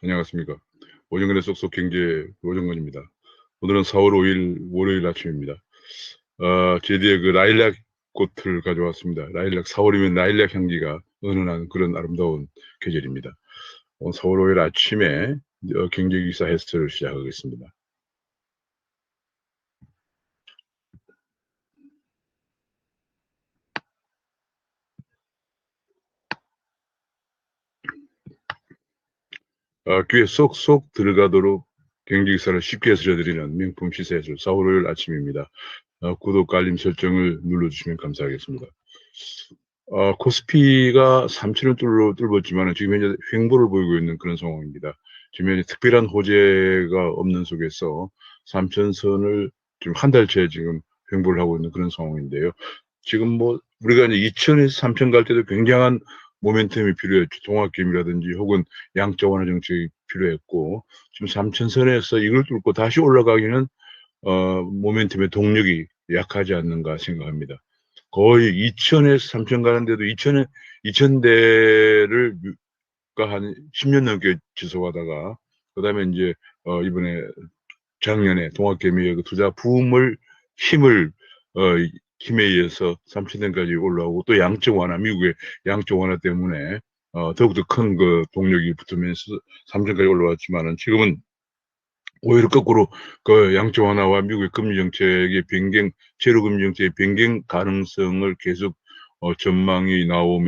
안녕하십니까. 오정근의 쏙쏙 경제 오정근입니다. 오늘은 4월 5일 월요일 아침입니다. 제디의 그 라일락 꽃을 가져왔습니다. 라일락, 4월이면 라일락 향기가 은은한 그런 아름다운 계절입니다. 오늘 4월 5일 아침에 경제기사 해설을 시작하겠습니다. 귀에 쏙쏙 들어가도록 경제기사를 쉽게 해설해드리는 명품 시사 해설 4월 5일 아침입니다. 구독, 알림 설정을 눌러주시면 감사하겠습니다. 코스피가 3,000을 뚫었지만 지금 현재 횡보를 보이고 있는 그런 상황입니다. 지금 현재 특별한 호재가 없는 속에서 3,000선을 지금 한 달째 지금 횡보를 하고 있는 그런 상황인데요. 지금 뭐 우리가 이제 2,000에서 3,000 갈 때도 굉장한 모멘텀이 필요했죠. 동학개미라든지 혹은 양적 완화 정책이 필요했고, 지금 3,000선에서 이걸 뚫고 다시 올라가기는 모멘텀의 동력이 약하지 않는가 생각합니다. 거의 2,000에서 3,000 가는데도 2,000대를 한 10년 넘게 지속하다가, 그 다음에 이제, 이번에 작년에 동학개미의 그 투자 붐을, 힘에 의해서 3,000대까지 올라오고, 또 양적 완화, 미국의 양적 완화 때문에, 더욱더 큰 그 동력이 붙으면서 3,000까지 올라왔지만은 지금은 오히려 거꾸로 그 양적 완화와 미국의 금리 정책의 변경, 제로 금리 정책의 변경 가능성을 계속 전망이 나오고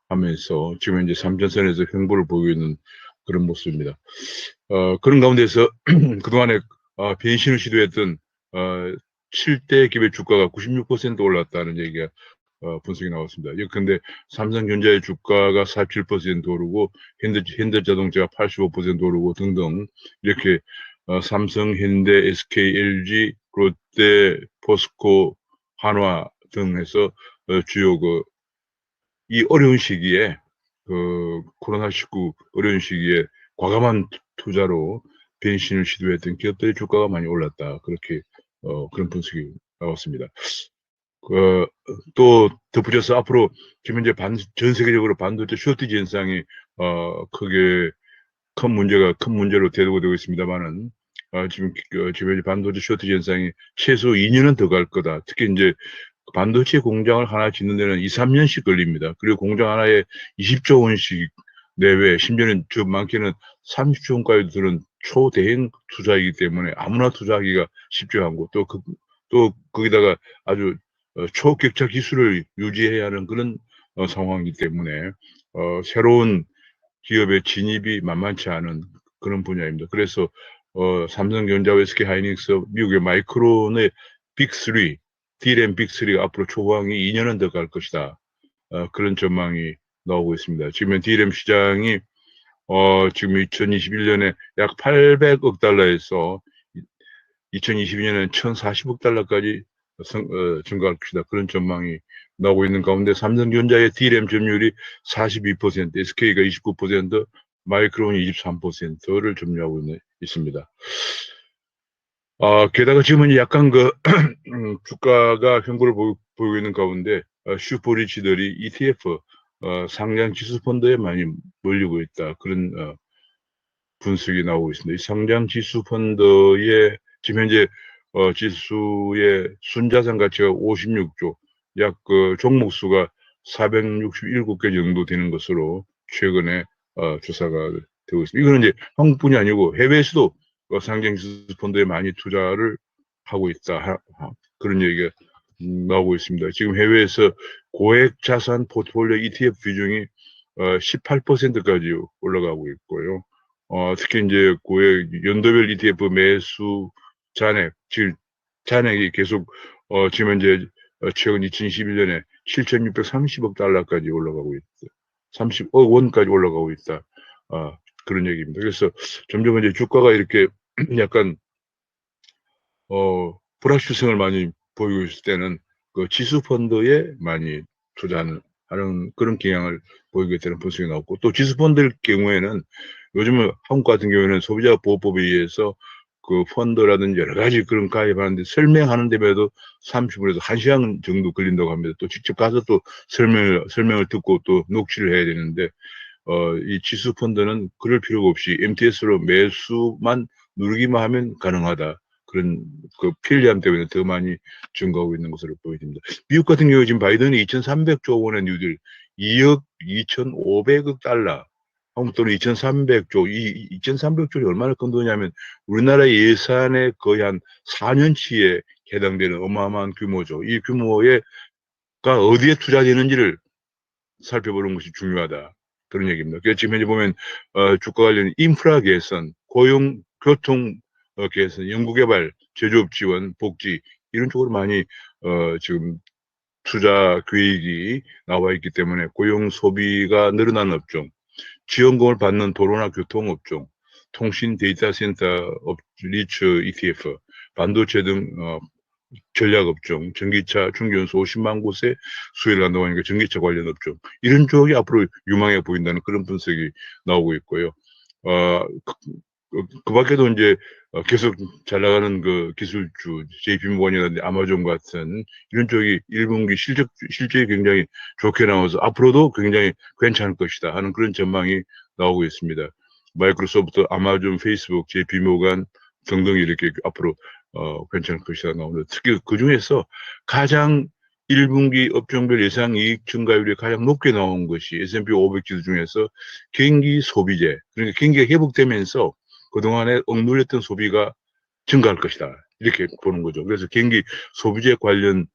하면서 지금 이제 3전선에서 횡보를 보이고 있는 그런 모습입니다. 그런 가운데서 그동안에 변신을 시도했던 7대 기업의 주가가 96% 올랐다는 얘기가 분석이 나왔습니다. 근데 삼성전자의 주가가 47% 오르고 현대자동차가 85% 오르고 등등 이렇게 삼성, 현대, SK, LG, 롯데, 포스코, 한화 등 해서 주요 이 어려운 시기에 코로나19 어려운 시기에 과감한 투자로 변신을 시도했던 기업들의 주가가 많이 올랐다. 그렇게 그런 분석이 나왔습니다. 또 덧붙여서 앞으로 지금 이제 전 세계적으로 반도체 쇼티지 현상이 크게 큰 문제로 대두되고 있습니다만은 지금 이제 반도체 쇼티지 현상이 최소 2년은 더 갈 거다. 특히 이제 반도체 공장을 하나 짓는 데는 2, 3년씩 걸립니다. 그리고 공장 하나에 20조 원씩 내외, 심지어는 많게는 30조 원까지 드는 초대형 투자이기 때문에 아무나 투자하기가 쉽지 않고 또 거기다가 아주 초격차 기술을 유지해야 하는 그런 상황이기 때문에 새로운 기업의 진입이 만만치 않은 그런 분야입니다. 그래서 삼성전자와 SK하이닉스, 미국의 마이크론의 빅3, D램 빅3가 앞으로 초보항이 2년은 더 갈 것이다. 그런 전망이 나오고 있습니다. 지금 D램 시장이 지금 2021년에 약 800억 달러에서 2022년에는 1,040억 달러까지 증가할 것이다. 그런 전망이 나오고 있는 가운데 삼성전자의 D램 점유율이 42%, SK가 29%, 마이크론이 23%를 점유하고 있습니다. 게다가 지금은 약간 주가가 횡보를 보이고 있는 가운데 슈퍼리치들이 ETF 상장 지수 펀드에 많이 몰리고 있다. 그런 분석이 나오고 있습니다. 이 상장 지수 펀드의 지금 현재 지수의 순자산 가치가 56조, 약 종목 수가 467개 정도 되는 것으로 최근에 조사가 되고 있습니다. 이거는 이제 한국뿐이 아니고 해외에서도 상장 지수 펀드에 많이 투자를 하고 있다. 그런 얘기가 나오고 있습니다. 지금 해외에서 고액 자산 포트폴리오 ETF 비중이 18%까지 올라가고 있고요. 특히 이제 고액 연도별 ETF 매수 잔액이 계속 지금 이제 최근 2021년에 7,630억 달러까지 올라가고 있다. 30억 원까지 올라가고 있다. 그런 얘기입니다. 그래서 점점 이제 주가가 이렇게 약간 불확실성을 많이 보이고 있을 때는 그 지수 펀드에 많이 투자하는 그런 경향을 보이게 되는 분석이 나왔고, 또 지수 펀드의 경우에는 요즘은 한국 같은 경우에는 소비자 보호법에 의해서 그 펀드라든지 여러 가지 그런 가입하는데 설명하는 데에도 30분에서 1시간 정도 걸린다고 합니다. 또 직접 가서 또 설명을 듣고 또 녹취를 해야 되는데 이 지수 펀드는 그럴 필요가 없이 MTS로 매수만 누르기만 하면 가능하다. 그런 그 편리함 때문에 더 많이 증가하고 있는 것으로 보여집니다. 미국 같은 경우에 지금 바이든이 2,300조 원의 뉴딜, 2억 2,500억 달러, 한국 돈은 2,300조, 이 2,300조이 얼마나 큰 돈이냐면 우리나라 예산의 거의 한 4년치에 해당되는 어마어마한 규모죠. 이 규모가 어디에 투자되는지를 살펴보는 것이 중요하다. 그런 얘기입니다. 그래서 지금 현재 보면 주가 관련 인프라 개선, 고용, 교통 개선, 연구개발, 제조업 지원, 복지 이런 쪽으로 많이 지금 투자 계획이 나와 있기 때문에 고용 소비가 늘어나는 업종, 지원금을 받는 도로나 교통업종, 통신 데이터 센터 리츠 ETF, 반도체 등 전략업종, 전기차 충전소 50만 곳에 수혜를 한다고 하니까 전기차 관련 업종 이런 쪽이 앞으로 유망해 보인다는 그런 분석이 나오고 있고요. 그 밖에도 이제 계속 잘 나가는 그 기술주, JP모건이나 아마존 같은 이런 쪽이 1분기 실적이 굉장히 좋게 나와서 앞으로도 굉장히 괜찮을 것이다 하는 그런 전망이 나오고 있습니다. 마이크로소프트, 아마존, 페이스북, JP모건 등등 이렇게 앞으로 괜찮을 것이다 나오는데 특히 그 중에서 가장 1분기 업종별 예상 이익 증가율이 가장 높게 나온 것이 S&P 500 지수 중에서 경기 소비재, 그러니까 경기가 회복되면서 그동안에 억눌렸던 소비가 증가할 것이다. 이렇게 보는 거죠. 그래서 경기 소비재 관련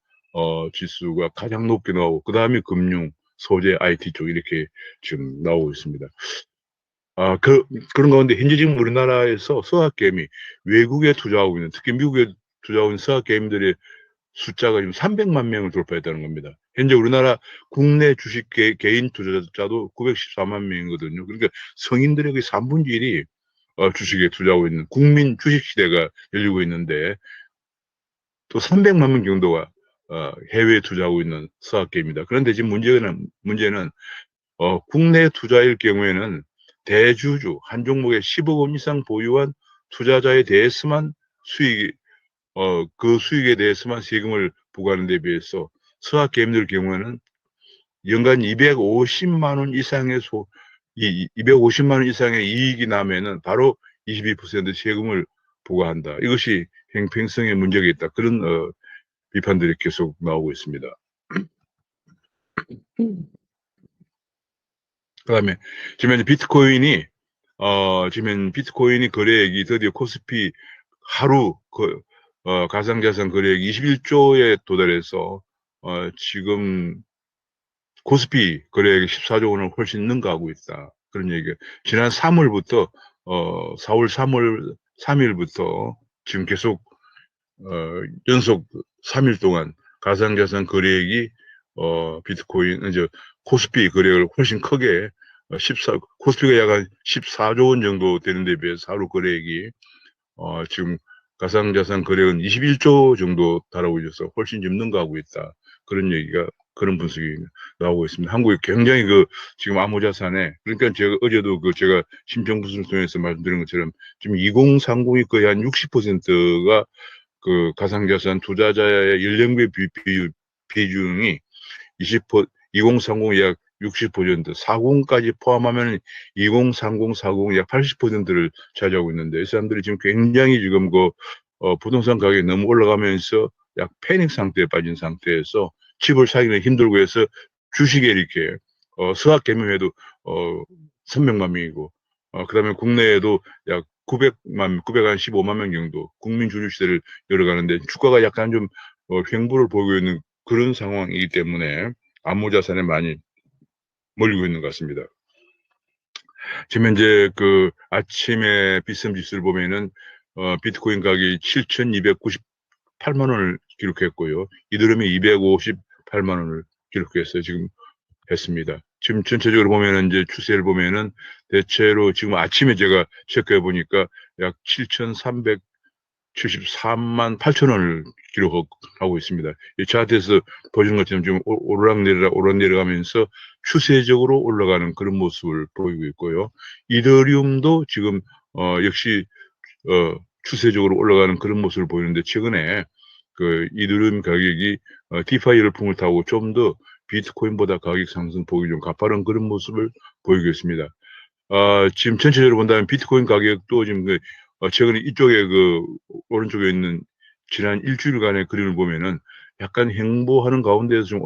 지수가 가장 높게 나오고 그 다음에 금융, 소재, IT 쪽 이렇게 지금 나오고 있습니다. 그런 가운데 현재 지금 우리나라에서 서학개미 외국에 투자하고 있는 특히 미국에 투자하고 있는 서학개미들의 숫자가 지금 300만 명을 돌파했다는 겁니다. 현재 우리나라 국내 주식 개인 투자자도 914만 명이거든요. 그러니까 성인들의 3분의 1이 주식에 투자하고 있는 국민 주식 시대가 열리고 있는데 또 300만 명 정도가 해외에 투자하고 있는 서학개입니다. 그런데 지금 문제는 국내 투자일 경우에는 대주주 한 종목에 10억 원 이상 보유한 투자자에 대해서만 그 수익에 대해서만 세금을 부과하는 데 비해서 서학개미들 경우에는 연간 250만 원 이상의 250만 원 이상의 이익이 나면은 바로 22% 세금을 부과한다. 이것이 형평성에 문제가 있다. 그런 비판들이 계속 나오고 있습니다. 그다음에 지금 비트코인이 지금 비트코인이 거래액이 드디어 코스피 하루 가상자산 거래액 21조에 도달해서 지금 코스피 거래액 14조 원을 훨씬 능가하고 있다. 그런 얘기가 지난 3월부터 4월 3일부터 지금 계속 연속 3일 동안 가상자산 거래액이 비트코인 이제 코스피 거래액을 훨씬 크게 코스피가 약 한 14조 원 정도 되는 데 비해서 하루 거래액이 지금 가상자산 거래액은 21조 정도 달하고 있어서 훨씬 좀 능가하고 있다. 그런 분석이 나오고 있습니다. 한국이 굉장히 지금 암호자산에, 그러니까 어제도 제가 심정부수를 통해서 말씀드린 것처럼 지금 2030이 거의 한 60%가 그 가상자산 투자자의 연령별 비중이 2030 약 60%, 40까지 포함하면 2030, 40 약 80%를 차지하고 있는데, 이 사람들이 지금 굉장히 지금 부동산 가격이 너무 올라가면서 약 패닉 상태에 빠진 상태에서 집을 사기는 힘들고 해서 주식에 이렇게, 서학개미회도 300만 명이고, 그 다음에 국내에도 약 915만 명 정도 국민 주주 시대를 열어가는데 주가가 약간 좀 횡보를 보이고 있는 그런 상황이기 때문에 암호자산에 많이 몰리고 있는 것 같습니다. 지금 현재 아침에 비썸 지수를 보면은 비트코인 가격이 7,298만 원을 기록했고요. 이더리움이 258만 원을 기록했어요. 지금 했습니다. 지금 전체적으로 보면은 이제 추세를 보면은 대체로 지금 아침에 제가 체크해 보니까 약 7,374만 8천 원을 기록하고 있습니다. 이 차트에서 보시는 것처럼 좀 오르락내리가면서 추세적으로 올라가는 그런 모습을 보이고 있고요. 이더리움도 지금 역시 추세적으로 올라가는 그런 모습을 보이는데 최근에 이더리움 가격이 디파이 열풍을 타고 좀 더 비트코인보다 가격 상승 폭이 좀 가파른 그런 모습을 보이고 있습니다. 지금 전체적으로 본다면 비트코인 가격도 지금 최근에 이쪽에 오른쪽에 있는 지난 일주일간의 그림을 보면은 약간 횡보하는 가운데에서 좀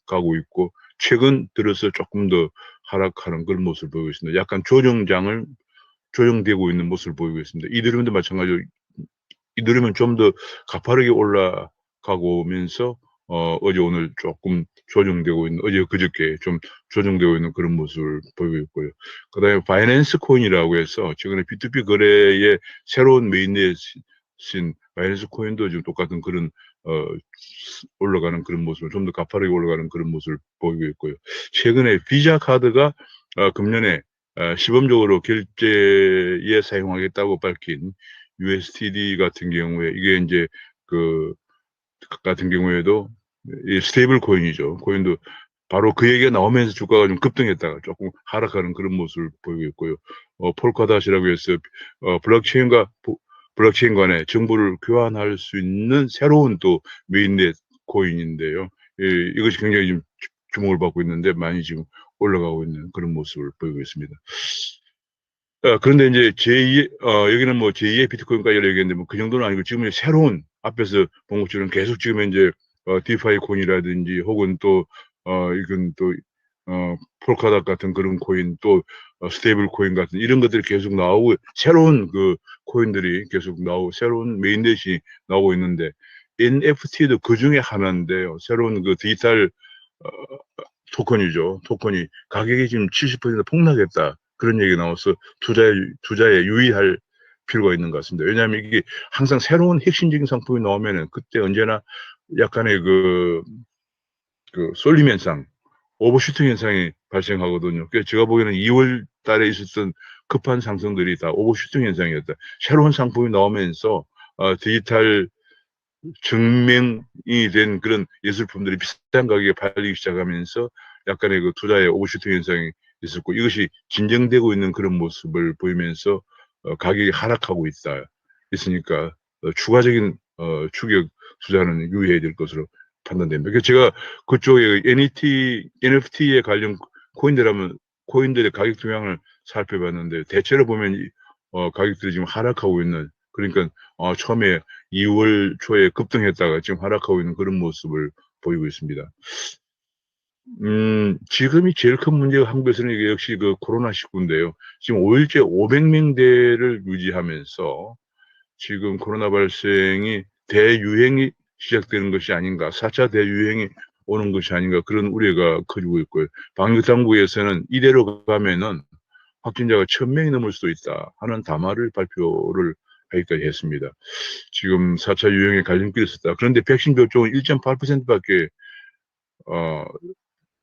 가고 있고, 최근 들어서 조금 더 하락하는 그런 모습을 보이고 있습니다. 약간 조정되고 있는 모습을 보이고 있습니다. 이더리움도 마찬가지로 이더리움은 좀 더 가파르게 올라가고 오면서 어제 오늘 조금 조정되고 있는, 어제 그저께 좀 조정되고 있는 그런 모습을 보이고 있고요. 그다음에 바이낸스 코인이라고 해서 최근에 B2B 거래에 새로운 메인넷인 바이낸스 코인도 지금 똑같은 그런 올라가는 그런 모습을, 좀 더 가파르게 올라가는 그런 모습을 보이고 있고요. 최근에 비자 카드가 금년에 시범적으로 결제에 사용하겠다고 밝힌 USDT 같은 경우에, 이게 이제 같은 경우에도 이 스테이블 코인이죠. 코인도 바로 그 얘기가 나오면서 주가가 좀 급등했다가 조금 하락하는 그런 모습을 보이고 있고요. 폴카닷이라고 해서 블록체인 간에 정보를 교환할 수 있는 새로운 또 메인넷 코인인데요. 이것이 굉장히 좀 주목을 받고 있는데 많이 지금 올라가고 있는 그런 모습을 보이고 있습니다. 그런데 이제 여기는 뭐 제2의 비트코인까지 얘기했는데 뭐 그 정도는 아니고, 지금 새로운, 앞에서 본 것처럼 계속 지금 이제 디파이 코인이라든지 혹은 또 이건 또 폴카닷 같은 그런 코인, 또 스테이블 코인 같은 이런 것들이 계속 나오고, 새로운 코인들이 계속 나오고, 새로운 메인넷이 나오고 있는데, NFT도 그 중에 하나인데요. 새로운 디지털 어, 토큰이죠. 토큰이 가격이 지금 70% 폭락했다, 그런 얘기가 나와서 투자에 유의할 필요가 있는 것 같습니다. 왜냐하면 이게 항상 새로운 핵심적인 상품이 나오면은 그때 언제나 약간의 쏠림 현상, 오버슈팅 현상이 발생하거든요. 그래서 제가 보기에는 2월 달에 있었던 급한 상승들이 다 오버슈팅 현상이었다. 새로운 상품이 나오면서 디지털 증명이 된 그런 예술품들이 비싼 가격에 팔리기 시작하면서 약간의 투자의 오버슈팅 현상이 있었고, 이것이 진정되고 있는 그런 모습을 보이면서 가격이 하락하고 있으니까 추가적인 추격 투자는 유의해야 될 것으로 판단됩니다. 그래서 제가 그쪽에 NFT에 관련 코인들의 가격 동향을 살펴봤는데, 대체로 보면 가격들이 지금 하락하고 있는, 그러니까 처음에 2월 초에 급등했다가 지금 하락하고 있는 그런 모습을 보이고 있습니다. 지금이 제일 큰 문제가 한국에서는 이게 역시 코로나19인데요. 지금 5일째 500명대를 유지하면서 지금 코로나 발생이 대유행이 시작되는 것이 아닌가, 4차 대유행이 오는 것이 아닌가, 그런 우려가 커지고 있고요. 방역당국에서는 이대로 가면은 확진자가 1000명이 넘을 수도 있다 하는 담화를 발표를 하기까지 했습니다. 지금 4차 유행에 갈림길이 있었다. 그런데 백신 접종은 1.8%밖에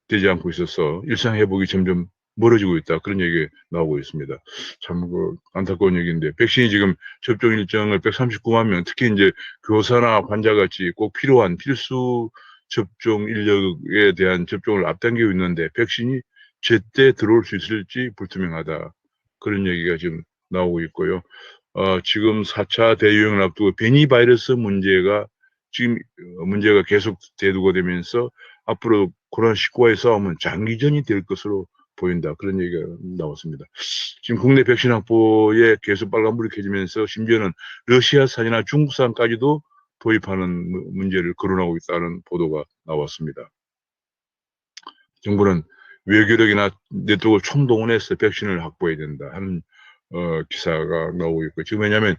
되지 않고 있어서 일상 회복이 점점 멀어지고 있다, 그런 얘기가 나오고 있습니다. 참 안타까운 얘기인데, 백신이 지금 접종 일정을 139만 명, 특히 이제 교사나 환자같이 꼭 필요한 필수 접종 인력에 대한 접종을 앞당기고 있는데, 백신이 제때 들어올 수 있을지 불투명하다, 그런 얘기가 지금 나오고 있고요. 지금 4차 대유행을 앞두고 변이 바이러스 문제가 계속 대두가 되면서 앞으로 코로나19와의 싸움은 장기전이 될 것으로 보인다, 그런 얘기가 나왔습니다. 지금 국내 백신 확보에 계속 빨간불이 켜지면서 심지어는 러시아산이나 중국산까지도 도입하는 문제를 거론하고 있다는 보도가 나왔습니다. 정부는 외교력이나 네트워크를 총동원해서 백신을 확보해야 된다 하는 기사가 나오고 있고, 지금 왜냐하면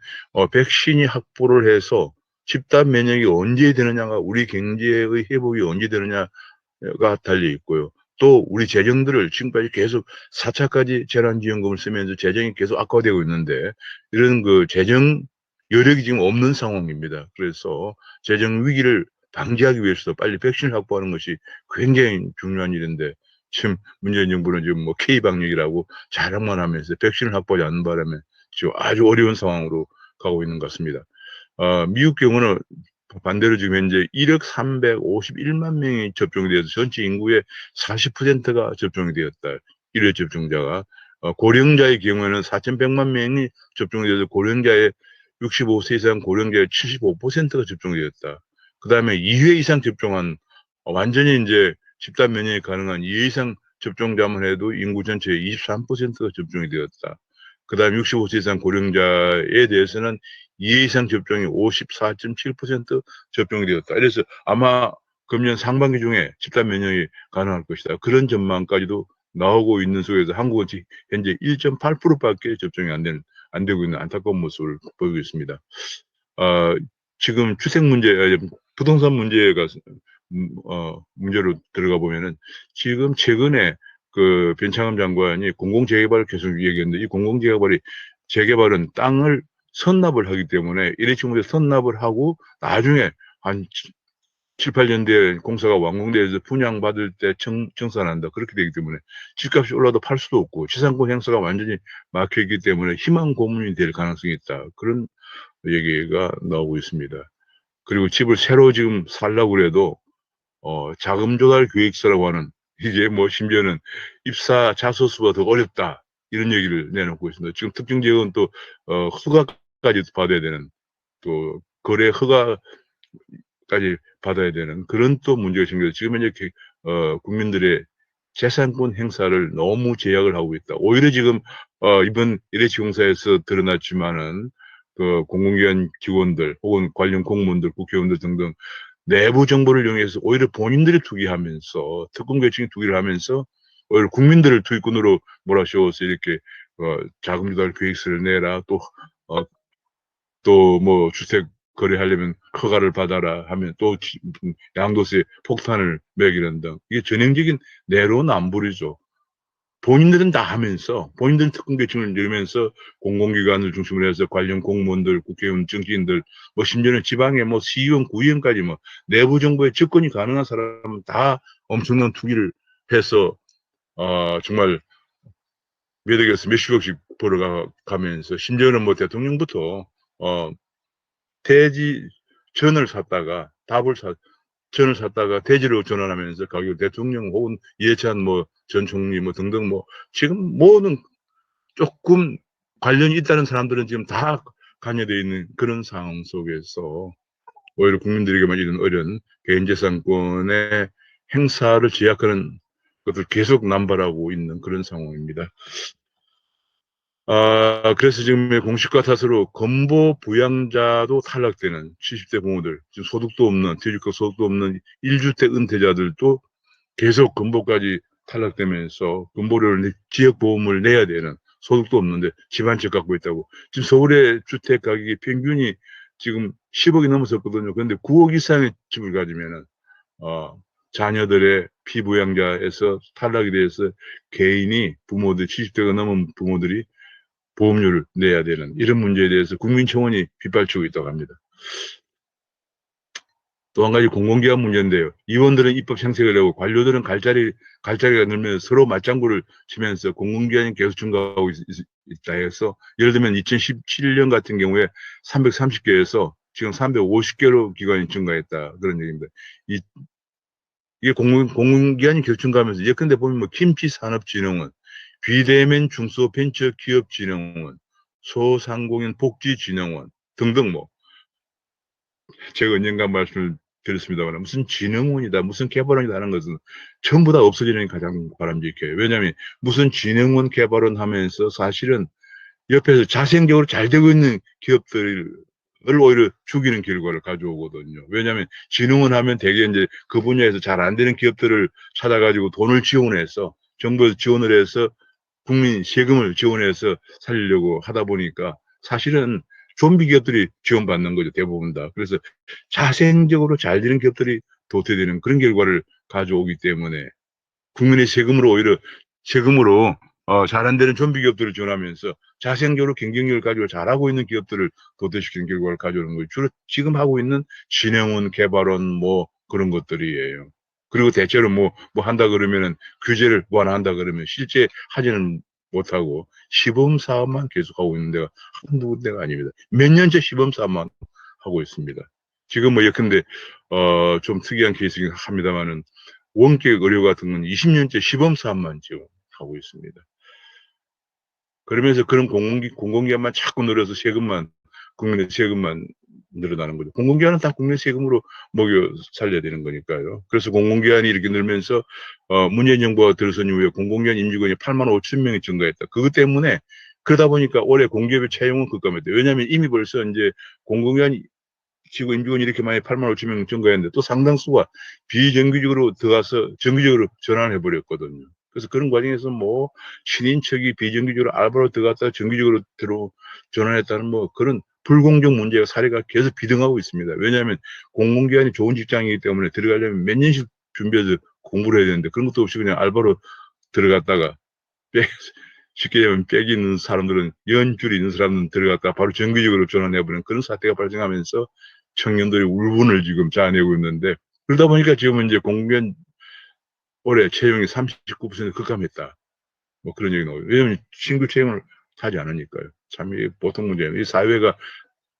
백신이 확보를 해서 집단 면역이 언제 되느냐가, 우리 경제의 회복이 언제 되느냐가 달려 있고요. 또 우리 재정들을 지금까지 계속 4차까지 재난지원금을 쓰면서 재정이 계속 악화되고 있는데, 이런 재정 여력이 지금 없는 상황입니다. 그래서 재정 위기를 방지하기 위해서도 빨리 백신을 확보하는 것이 굉장히 중요한 일인데, 지금 문재인 정부는 지금 K방역이라고 자랑만 하면서 백신을 확보하지 않는 바람에 지금 아주 어려운 상황으로 가고 있는 것 같습니다. 미국 경우는 반대로 지금 현재 1억 351만 명이 접종이 되어서 전체 인구의 40%가 접종이 되었다, 1회 접종자가. 고령자의 경우에는 4,100만 명이 접종이 되어서 고령자의 65세 이상 고령자의 75%가 접종이 되었다. 그 다음에 2회 이상 접종한, 완전히 이제 집단 면역이 가능한 2회 이상 접종자만 해도 인구 전체의 23%가 접종이 되었다. 그 다음 65세 이상 고령자에 대해서는 2회 이상 접종이 54.7% 접종이 되었다. 그래서 아마 금년 상반기 중에 집단 면역이 가능할 것이다. 그런 전망까지도 나오고 있는 속에서 한국은 현재 1.8%밖에 접종이 안 되고 있는 안타까운 모습을 보이고 있습니다. 지금 주택 문제, 부동산 문제가 문제로 들어가 보면은 지금 최근에 그 변창흠 장관이 공공재개발을 계속 얘기했는데 이 공공재개발이 재개발은 땅을 선납을 하기 때문에 일회충분에 선납을 하고 나중에 한 7, 8년 뒤에 공사가 완공돼서 분양받을 때 청산한다. 그렇게 되기 때문에 집값이 올라도 팔 수도 없고 지상권 행사가 완전히 막혀있기 때문에 희망 고문이 될 가능성이 있다. 그런 얘기가 나오고 있습니다. 그리고 집을 새로 지금 살려고 해도 자금 조달 계획서라고 하는 이게 뭐 심지어는 입사 자소서보다 더 어렵다 이런 얘기를 내놓고 있습니다. 지금 특정 지역은 또 허가까지 받아야 되는 또 거래 허가까지 받아야 되는 그런 또 문제가 생겨서 지금 현재 국민들의 재산권 행사를 너무 제약을 하고 있다. 오히려 지금 이번 LH공사에서 드러났지만은 그 공공기관 직원들 혹은 관련 공무원들, 국회의원들 등등 내부 정보를 이용해서 오히려 본인들이 투기하면서 특권 계층이 투기를 하면서 오히려 국민들을 투기꾼으로 몰아씌워서 이렇게 자금 조달 계획서를 내라 또 뭐 주택 거래하려면 허가를 받아라 하면 또 양도세 폭탄을 매기는 등 이게 전형적인 내로남불이죠. 본인들은 다 하면서 본인들은 특권 계층을 늘면서 공공기관을 중심으로 해서 관련 공무원들, 국회의원, 정치인들, 뭐 심지어는 지방의 뭐 시의원, 구의원까지 뭐 내부 정보에 접근이 가능한 사람은 다 엄청난 투기를 해서 정말 몇 억에서 몇십억씩 벌어가면서 심지어는 뭐 대통령부터 대지 전을 샀다가 전을 샀다가 대지로 전환하면서 가격 대통령 혹은 이해찬 뭐 전 총리 뭐 등등 뭐 지금 모든 조금 관련이 있다는 사람들은 지금 다 관여되어 있는 그런 상황 속에서 오히려 국민들에게만 이런 어려운 개인재산권의 행사를 제약하는 것을 계속 남발하고 있는 그런 상황입니다. 그래서 지금 공시가 탓으로 건보 부양자도 탈락되는 70대 부모들, 지금 소득도 없는, 퇴직금 소득도 없는 1주택 은퇴자들도 계속 건보까지 탈락되면서 건보료를 지역보험을 내야 되는 소득도 없는데 집 한 채 갖고 있다고. 지금 서울의 주택 가격이 평균이 지금 10억이 넘었었거든요. 그런데 9억 이상의 집을 가지면은 자녀들의 피부양자에서 탈락이 돼서 개인이 부모들 70대가 넘은 부모들이 보험료를 내야 되는 이런 문제에 대해서 국민청원이 빗발치고 있다고 합니다. 또 한 가지 공공기관 문제인데요. 의원들은 입법 생색을 내고 관료들은 갈자리가 늘면서 서로 맞장구를 치면서 공공기관이 계속 증가하고 있다 해서 예를 들면 2017년 같은 경우에 330개에서 지금 350개로 기관이 증가했다. 그런 얘기입니다. 이게 공공기관이 계속 증가하면서 예컨대 보면 뭐 김치산업진흥원, 비대면 중소벤처기업진흥원, 소상공인 복지진흥원 등등 뭐 제가 언젠가 말씀을 드렸습니다만 무슨 진흥원이다 무슨 개발원이다 하는 것은 전부 다 없어지는 게 가장 바람직해요. 왜냐하면 무슨 진흥원 개발원 하면서 사실은 옆에서 자생적으로 잘 되고 있는 기업들을 오히려 죽이는 결과를 가져오거든요. 왜냐하면 진흥원 하면 대개 이제 그 분야에서 잘 안 되는 기업들을 찾아가지고 돈을 지원해서 정부에서 지원을 해서 국민 세금을 지원해서 살리려고 하다 보니까 사실은 좀비 기업들이 지원받는 거죠. 대부분 다. 그래서 자생적으로 잘 되는 기업들이 도태되는 그런 결과를 가져오기 때문에 국민의 세금으로 오히려 세금으로 잘 안 되는 좀비 기업들을 지원하면서 자생적으로 경쟁력을 가지고 잘하고 있는 기업들을 도태시키는 결과를 가져오는 거예요. 주로 지금 하고 있는 진흥원, 개발원 뭐 그런 것들이에요. 그리고 대체로 뭐 한다 그러면은 규제를 뭐 하나 한다 그러면 실제 하지는 못하고 시범 사업만 계속하고 있는 데가 한두 군데가 아닙니다. 몇 년째 시범 사업만 하고 있습니다. 지금 뭐 예컨대 좀 특이한 케이스긴 합니다만은 원격 의료 같은 건 20년째 시범 사업만 지금 하고 있습니다. 그러면서 그런 공공기관만 자꾸 늘어서 세금만 국민의 세금만 늘어나는 거죠. 공공기관은 다 국내 세금으로 먹여 살려야 되는 거니까요. 그래서 공공기관이 이렇게 늘면서 문재인 정부가 들어선 이후에 공공기관 임직원이 8만 5천 명이 증가했다. 그것 때문에 그러다 보니까 올해 공기업의 채용은 급감했대요. 왜냐하면 이미 벌써 이제 공공기관 지구 임직원이 이렇게 많이 8만 5천 명 증가했는데 또 상당수가 비정규직으로 들어가서 정규직으로 전환을 해버렸거든요. 그래서 그런 과정에서 뭐 신인척이 비정규직으로 알바로 들어갔다가 정규직으로 전환했다는 뭐 그런 불공정 문제가 사례가 계속 비등하고 있습니다. 왜냐하면 공공기관이 좋은 직장이기 때문에 들어가려면 몇 년씩 준비해서 공부를 해야 되는데 그런 것도 없이 그냥 알바로 들어갔다가 쉽게 얘기하면 빽이 있는 사람들은 연줄이 있는 사람들은 들어갔다가 바로 정규직으로 전환해버리는 그런 사태가 발생하면서 청년들이 울분을 지금 자아내고 있는데 그러다 보니까 지금은 이제 공공기관 올해 채용이 39% 급감했다. 뭐 그런 얘기 나오고 왜냐하면 신규 채용을 하지 않으니까요. 참 이게 보통 문제예요. 이 사회가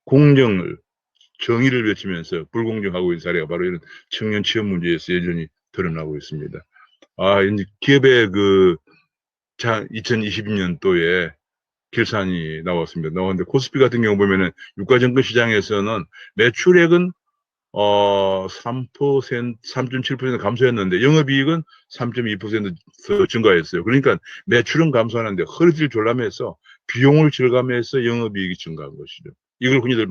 공정을 정의를 외치면서 불공정하고 있는 사례가 바로 이런 청년 취업 문제에서 여전히 드러나고 있습니다. 이제 기업의 2022년도에 결산이 나왔는데 코스피 같은 경우 보면은 유가증권 시장에서는 매출액은 3.7% 감소했는데 영업이익은 3.2% 증가했어요. 그러니까 매출은 감소하는데 허리띠를 졸라매서 비용을 절감해서 영업이익이 증가한 것이죠. 이걸 흔히들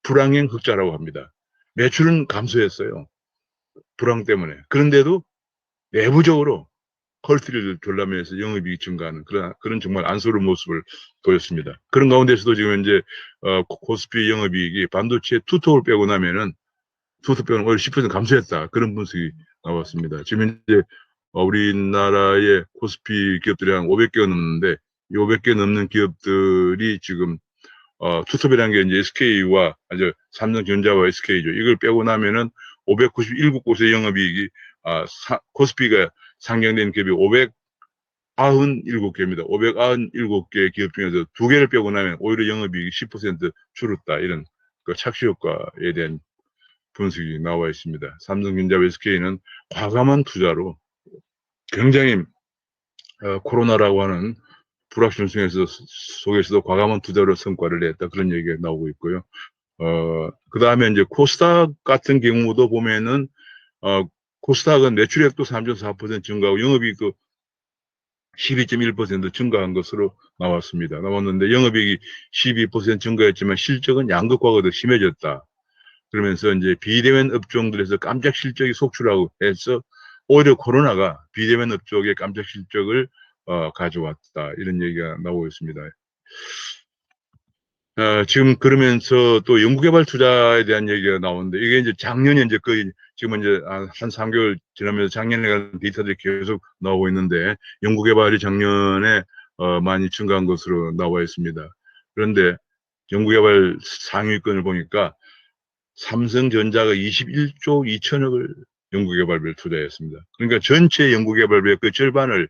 불황행 흑자라고 합니다. 매출은 감소했어요. 불황 때문에. 그런데도 내부적으로 퀄리티를 졸라매서 영업이익이 증가하는 그런 정말 안쓰러운 모습을 보였습니다. 그런 가운데서도 지금 이제 코스피 영업이익이 반도체 투톱을 빼고 나면은 투톱 빼고는 오히려 10% 감소했다. 그런 분석이 나왔습니다. 지금 이제 우리나라의 코스피 기업들이 한 500개가 넘는데 이 500개 넘는 기업들이 지금 투톱이라는 게 이제 SK와 삼성전자와 SK죠. 이걸 빼고 나면은 597곳의 영업이익이 코스피가 상장된 기업이 597개입니다. 597개 기업 중에서 2개를 빼고 나면 오히려 영업이익이 10% 줄었다. 이런 착시 효과에 대한 분석이 나와 있습니다. 삼성전자와 SK는 과감한 투자로 굉장히 코로나라고 하는 불확실성 속에서도 과감한 투자로 성과를 냈다. 그런 얘기가 나오고 있고요. 그 다음에 이제 코스닥 같은 경우도 보면은 코스닥은 매출액도 3.4% 증가하고 영업이익도 12.1% 증가한 것으로 나왔는데 영업이익이 12% 증가했지만 실적은 양극화가 더 심해졌다. 그러면서 이제 비대면 업종들에서 깜짝 실적이 속출하고 해서 오히려 코로나가 비대면 업종의 깜짝 실적을 가져왔다. 이런 얘기가 나오고 있습니다. 지금 그러면서 또 연구개발 투자에 대한 얘기가 나오는데 이게 이제 작년에 이제 거의 지금 이제 한 3개월 지나면서 작년에 관한 데이터들이 계속 나오고 있는데 연구개발이 작년에 많이 증가한 것으로 나와 있습니다. 그런데 연구개발 상위권을 보니까 삼성전자가 21조 2천억을 연구개발비를 투자했습니다. 그러니까 전체 연구개발비의 그 절반을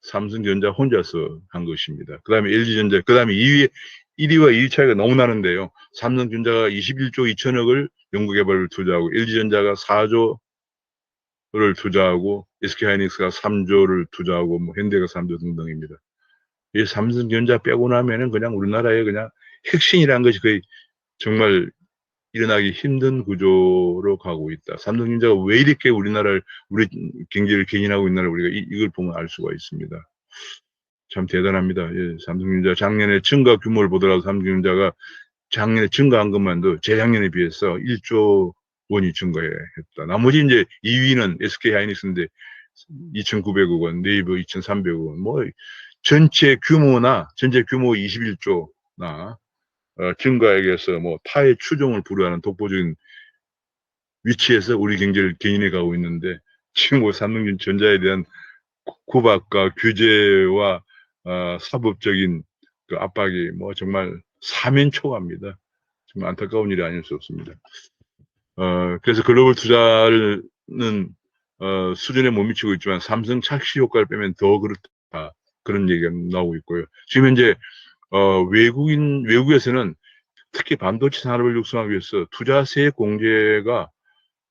삼성전자 혼자서 한 것입니다. 그 다음에 LG전자, 그 다음에 1위와 2위 차이가 너무 나는데요. 삼성전자가 21조 2천억을 연구개발을 투자하고 LG전자가 4조를 투자하고 SK하이닉스가 3조를 투자하고 뭐 현대가 3조 등등입니다. 이 삼성전자 빼고 나면은 그냥 우리나라의 그냥 혁신이라는 것이 거의 정말 일어나기 힘든 구조로 가고 있다. 삼성전자가 왜 이렇게 우리 경제를牽인하고 있나를 우리가 이걸 보면 알 수가 있습니다. 참 대단합니다. 예, 삼성전자 작년에 증가 규모를 보더라도 삼성전자가 작년에 증가한 것만도 재작년에 비해서 1조 원이 증가했다. 나머지 이제 2위는 SK하이닉스인데 2,900억 원, 네이버 2,300억 원, 뭐 전체 규모 21조나 증가액에서 뭐 타의 추종을 불허하는 독보적인 위치에서 우리 경제를牽인해 가고 있는데 지금 뭐 삼성전자에 대한 구박과 규제와 사법적인 그 압박이 뭐 정말 사면초가입니다. 정말 안타까운 일이 아닐 수 없습니다. 그래서 글로벌 투자는 수준에 못 미치고 있지만 삼성 착시 효과를 빼면 더 그렇다. 그런 얘기가 나오고 있고요. 지금 현재 외국에서는 특히 반도체 산업을 육성하기 위해서 투자세 공제가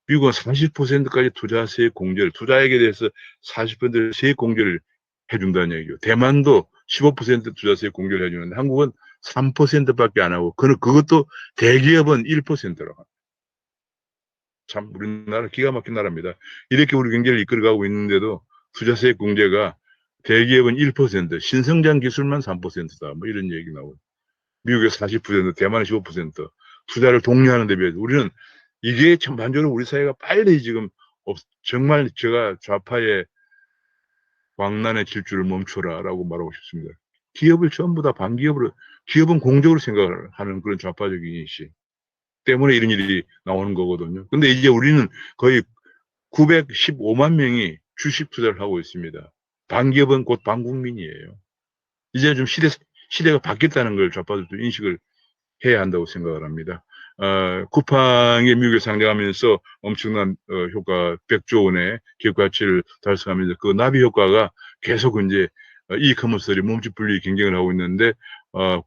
미국은 40%까지 투자세 공제를 투자액에 대해서 40% 세액 공제를 해준다는 얘기죠. 대만도 15% 투자세 공제를 해주는데 한국은 3%밖에 안 하고, 그것도 대기업은 1%라고. 참, 우리나라 기가 막힌 나라입니다. 이렇게 우리 경제를 이끌어가고 있는데도 투자세 공제가 대기업은 1%, 신성장 기술만 3%다. 뭐 이런 얘기 나오고. 미국의 40%, 대만의 15%, 투자를 독려하는 데 비해서 우리는 이게 전반적으로 우리 사회가 빨리 지금 정말 제가 좌파의 광란의 질주를 멈춰라라고 말하고 싶습니다. 기업을 전부 다 반기업으로, 기업은 공적으로 생각을 하는 그런 좌파적인 인식 때문에 이런 일이 나오는 거거든요. 근데 이제 우리는 거의 915만 명이 주식 투자를 하고 있습니다. 반기업은 곧 반국민이에요. 이제 좀 시대가 바뀌었다는 걸 좌파들도 인식을 해야 한다고 생각을 합니다. 쿠팡이 미국에 상장하면서 엄청난 효과, 100조 원의 기업 가치를 달성하면서 그 나비 효과가 계속 이제 이커머스들이 몸집 분리 경쟁을 하고 있는데,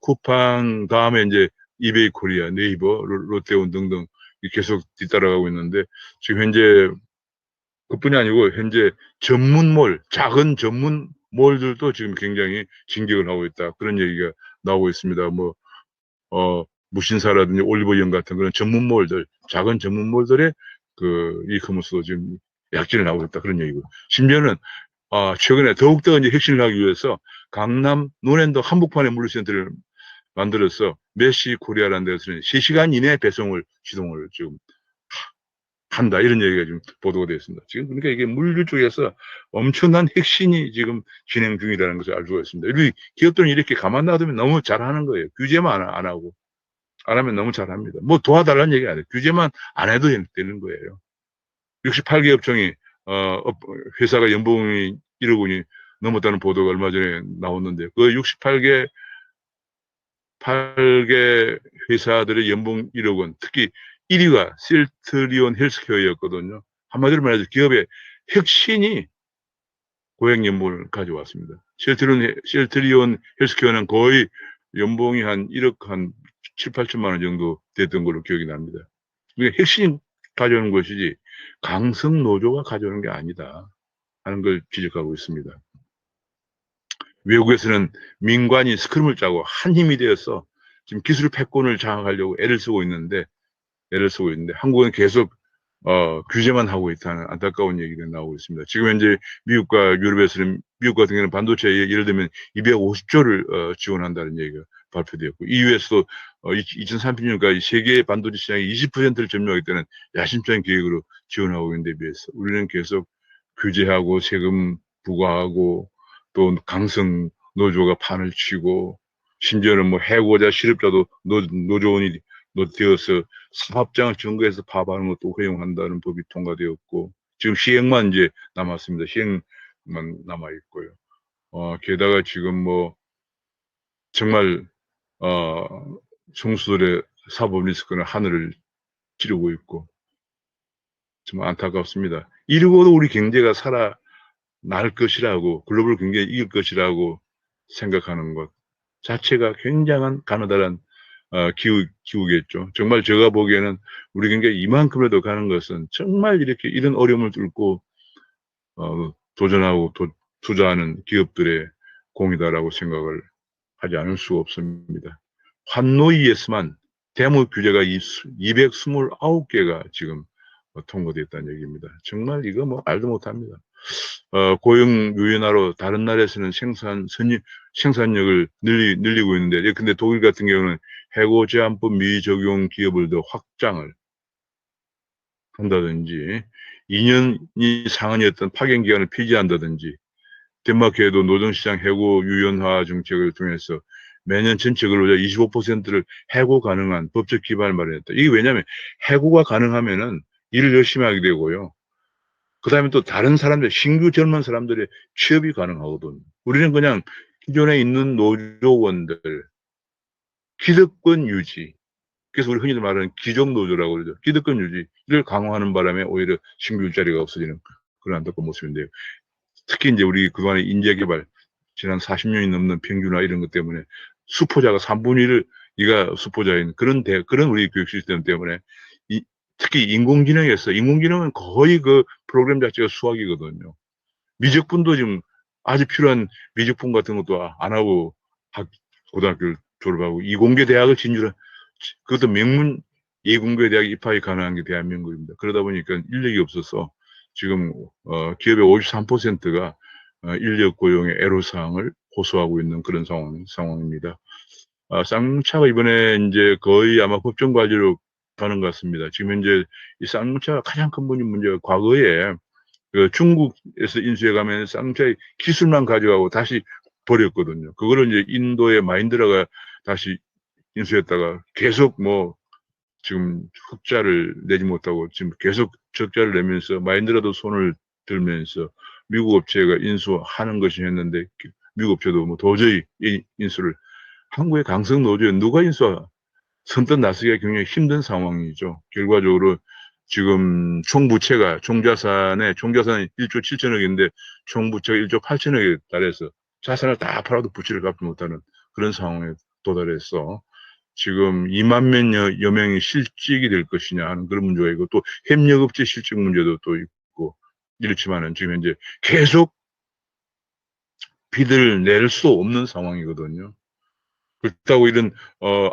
쿠팡 다음에 이제 이베이 코리아, 네이버, 롯데온 등등 계속 뒤따라가고 있는데, 지금 현재 그뿐이 아니고 현재 전문몰, 작은 전문 몰들도 지금 굉장히 진격을 하고 있다. 그런 얘기가 나오고 있습니다. 뭐 무신사라든지 올리브영 같은 그런 전문몰들, 작은 전문몰들의 그 이커머스도 지금 약진을 하고 있다. 그런 얘기고. 심지어는 최근에 더욱더 이제 혁신을 하기 위해서 강남 논현도 한복판에 물류센터를 만들어서 메시 코리아라는 데서는 3시간 이내 배송을 시동을 지금 한다. 이런 얘기가 지금 보도가 되어 있습니다. 지금 그러니까 이게 물류 쪽에서 엄청난 혁신이 지금 진행 중이라는 것을 알 수가 있습니다. 우리 기업들은 이렇게 가만 놔두면 너무 잘하는 거예요. 규제만 안 하고. 안 하면 너무 잘합니다. 뭐 도와달라는 얘기 아니에요. 규제만 안 해도 되는 거예요. 68개 업종이 회사가 연봉이 1억 원이 넘었다는 보도가 얼마 전에 나왔는데 그 68개 8개 회사들의 연봉 1억 원, 특히 1위가 셀트리온 헬스케어였거든요. 한마디로 말해서 기업의 혁신이 고액 연봉을 가져왔습니다. 셀트리온 헬스케어는 거의 연봉이 한 1억 한 7, 8천만 원 정도 됐던 걸로 기억이 납니다. 이게 혁신이 가져오는 것이지 강성 노조가 가져오는 게 아니다 하는 걸 지적하고 있습니다. 외국에서는 민관이 스크럼을 짜고 한 힘이 되어서 지금 기술 패권을 장악하려고 애를 쓰고 있는데 한국은 계속 규제만 하고 있다는 안타까운 얘기가 나오고 있습니다. 지금 현재 미국과 유럽에서는 미국 같은 경우는 반도체 예를 들면 250조를 지원한다는 얘기가 발표되었고 EU에서도 2030년까지 세계 반도체 시장의 20%를 점유하겠다는 야심찬 계획으로 지원하고 있는 데 비해서 우리는 계속 규제하고 세금 부과하고 또 강성 노조가 판을 치고 심지어는 뭐 해고자 실업자도 노조원이 되어서 사업장을 증거해서 파업하는 것도 허용한다는 법이 통과되었고 지금 시행만 이제 남았습니다. 시행만 남아 있고요. 게다가 지금 뭐 정말 총수들의 사법 리스크는 하늘을 찌르고 있고 정말 안타깝습니다. 이러고도 우리 경제가 살아날 것이라고 글로벌 경제에 이길 것이라고 생각하는 것 자체가 굉장한 가느다란 기우겠죠. 정말 제가 보기에는 우리 경제가 이만큼이라도 가는 것은 정말 이렇게 이런 어려움을 뚫고 도전하고 투자하는 기업들의 공이다라고 생각을 하지 않을 수가 없습니다. 환노이에서만 대물 규제가 229개가 지금 통과됐다는 얘기입니다. 정말 이거 뭐 말도 못합니다. 고용 유연화로 다른 나라에서는 생산력을 늘리고 있는데, 근데 독일 같은 경우는 해고 제한법 미적용 기업을 더 확장을 한다든지, 2년이 상한이었던 파견 기간을 폐지한다든지, 덴마크에도 노동시장 해고 유연화 정책을 통해서 매년 전체 근로자 25%를 해고 가능한 법적 기반을 마련했다. 이게 왜냐하면 해고가 가능하면은 일을 열심히 하게 되고요. 그 다음에 또 다른 사람들, 신규 젊은 사람들의 취업이 가능하거든. 우리는 그냥 기존에 있는 노조원들, 기득권 유지. 그래서 우리 흔히들 말하는 기존노조라고 그러죠. 기득권 유지를 강화하는 바람에 오히려 신규 일자리가 없어지는 그런 안타까운 모습인데요. 특히 이제 우리 그동안에 인재개발, 지난 40년이 넘는 평균화 이런 것 때문에 수포자가 3분의 1가 수포자인 그런 우리 교육 시스템 때문에 특히 인공지능은 거의 그 프로그램 자체가 수학이거든요. 미적분도 지금 아주 필요한 미적분 같은 것도 안 하고 고등학교를 졸업하고 이공계 대학을 진출한, 그것도 명문 예공계 대학 입학이 가능한 게 대한민국입니다. 그러다 보니까 인력이 없어서 지금 기업의 53%가 인력 고용의 애로사항을 호소하고 있는 그런 상황입니다. 쌍용차가 이번에 이제 거의 아마 법정 과제로 가는 것 같습니다. 지금 현재 이 쌍용차가 가장 큰 문제가 과거에 그 중국에서 인수해가면 쌍용차의 기술만 가져가고 다시 버렸거든요. 그거를 이제 인도의 마인드라가 다시 인수했다가 계속 뭐 지금 흑자를 내지 못하고 지금 계속 적자를 내면서 마인드라도 손을 들면서 미국 업체가 인수하는 것이 했는데 미국 업체도 뭐 도저히 인수를, 한국의 강성 노조에 누가 선뜻 나서기가 굉장히 힘든 상황이죠. 결과적으로 지금 총부채가 총자산이 1조 7천억인데 총부채가 1조 8천억에 달해서 자산을 다 팔아도 부채를 갚지 못하는 그런 상황에 도달해서 지금 2만 여 명이 실직이 될 것이냐 하는 그런 문제가 있고, 또 협력업체 실직 문제도 또 있고 이렇지만은 지금 현재 계속 비를 낼 수 없는 상황이거든요. 그렇다고 이런